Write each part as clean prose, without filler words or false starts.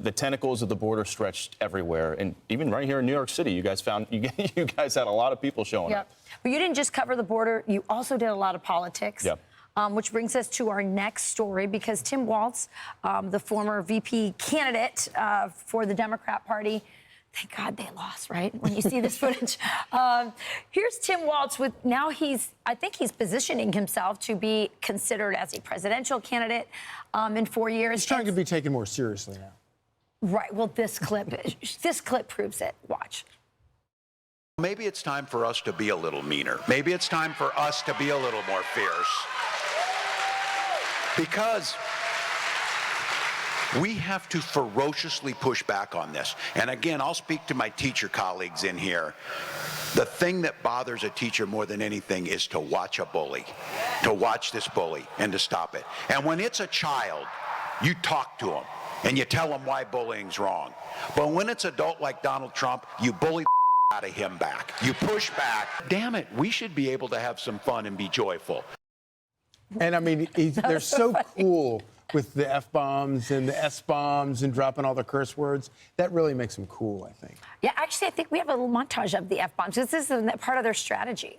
the tentacles of the border stretched everywhere, and even right here in New York City, you guys found you guys had a lot of people showing up. But you didn't just cover the border; you also did a lot of politics. Yep. Which brings us to our next story, because Tim Walz, the former VP candidate for the Democrat Party, thank God they lost, right? When you see this footage. Here's Tim Walz with, now I think he's positioning himself to be considered as a presidential candidate in 4 years. He's trying to be taken more seriously now. Right. Well, this clip proves it. Watch. Maybe it's time for us to be a little meaner. Maybe it's time for us to be a little more fierce. Because we have to ferociously push back on this. And again, I'll speak to my teacher colleagues in here. The thing that bothers a teacher more than anything is to watch a bully, to watch this bully and to stop it. And when it's a child, you talk to them and you tell them why bullying's wrong. But when it's adult like Donald Trump, you bully out of him back. You push back. Damn it, we should be able to have some fun and be joyful. And I mean, they're so cool with the F-bombs and the S-bombs and dropping all the curse words. That really makes them cool, I think. Yeah, actually, I think we have a little montage of the F-bombs. This is part of their strategy.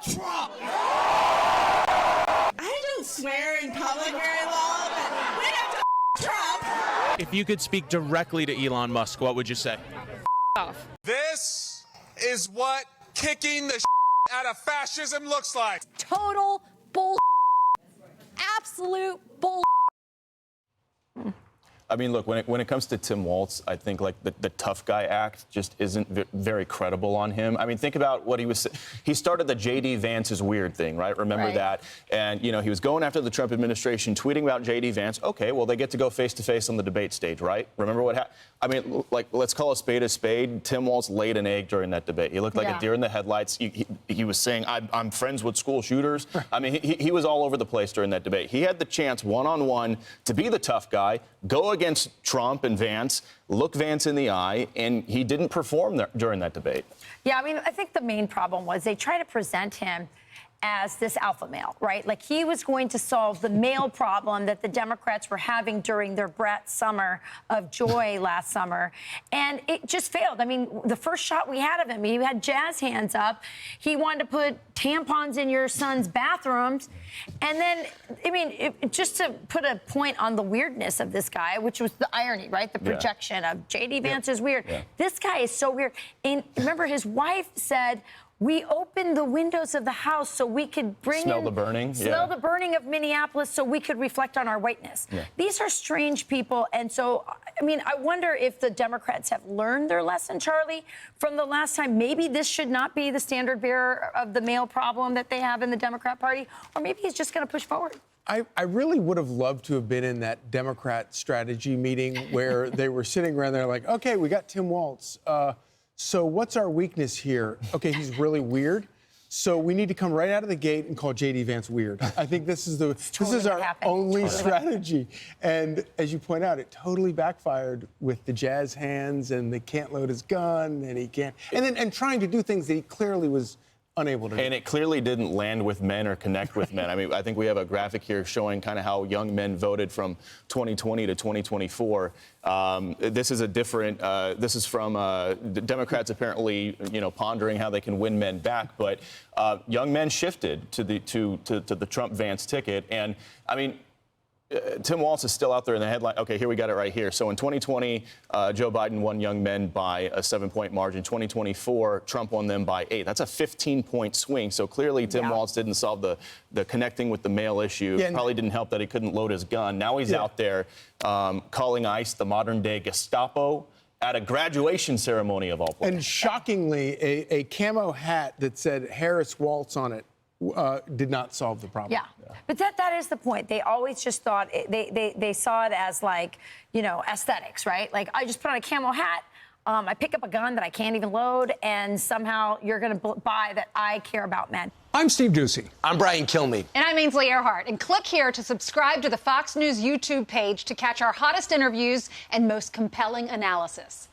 Trump! I don't swear in public very well, but we have to Trump. If you could speak directly to Elon Musk, what would you say? Off. This is what kicking the out of fascism looks like. Total bull. Absolute bull. I mean, look, when it comes to Tim Walz, I think like the tough guy act just isn't very credible on him. I mean, think about what he started the J.D. Vance is weird thing, right? Remember that? And, you know, he was going after the Trump administration, tweeting about J.D. Vance. Okay, well, they get to go face to face on the debate stage, right? Remember what happened? I mean, like, let's call a spade a spade. Tim Walz laid an egg during that debate. He looked like a deer in the headlights. He was saying, I'm friends with school shooters. I mean, he was all over the place during that debate. He had the chance one-on-one to be the tough guy, go against Trump and Vance, look Vance in the eye, and he didn't perform during that debate. Yeah, I mean, I think the main problem was they try to present him as this alpha male, right? Like he was going to solve the male problem that the Democrats were having during their Brat Summer of joy last summer. And it just failed. I mean, the first shot we had of him, he had jazz hands up. He wanted to put tampons in your son's bathrooms. And then, I mean, just to put a point on the weirdness of this guy, which was the irony, right? The projection of J.D. Vance is weird. This guy is so weird. And remember, his wife said, we opened the windows of the house so we could smell the burning. Smell the burning of Minneapolis so we could reflect on our whiteness. These are strange people. And so, I mean, I wonder if the Democrats have learned their lesson, Charlie, from the last time. Maybe this should not be the standard bearer of the male problem that they have in the Democrat Party, or maybe he's just going to push forward. I really would have loved to have been in that Democrat strategy meeting where they were sitting around there like, okay, we got Tim Walz. So what's our weakness here? Okay, he's really weird. So we need to come right out of the gate and call J.D. Vance weird. I think this is our only strategy. And as you point out, it totally backfired with the jazz hands and they can't load his gun and he can't. And trying to do things that he clearly was unable to do. And it clearly didn't land with men or connect with men. I mean, I think we have a graphic here showing kind of how young men voted from 2020 to 2024. This is a different. This is from Democrats apparently, you know, pondering how they can win men back. But young men shifted to the Trump-Vance ticket, and I mean. Tim Walz is still out there in the headline. Okay, here we got it right here. So in 2020, Joe Biden won young men by a 7-point margin. 2024, Trump won them by 8. That's a 15-point swing. So clearly, Tim Walz didn't solve the connecting with the male issue. Probably didn't help that he couldn't load his gun. Now he's out there calling ICE the modern-day Gestapo at a graduation ceremony of all places. And shockingly, a camo hat that said Harris Waltz on it did not solve the problem. But that is the point. They always just thought they saw it as like, you know, aesthetics, right? Like I just put on a camo hat, I pick up a gun that I can't even load, and somehow you're going to buy that I care about men. I'm Steve Doocy. I'm Brian Kilmeade. And I'm Ainsley Earhart. And click here to subscribe to the Fox News YouTube page to catch our hottest interviews and most compelling analysis.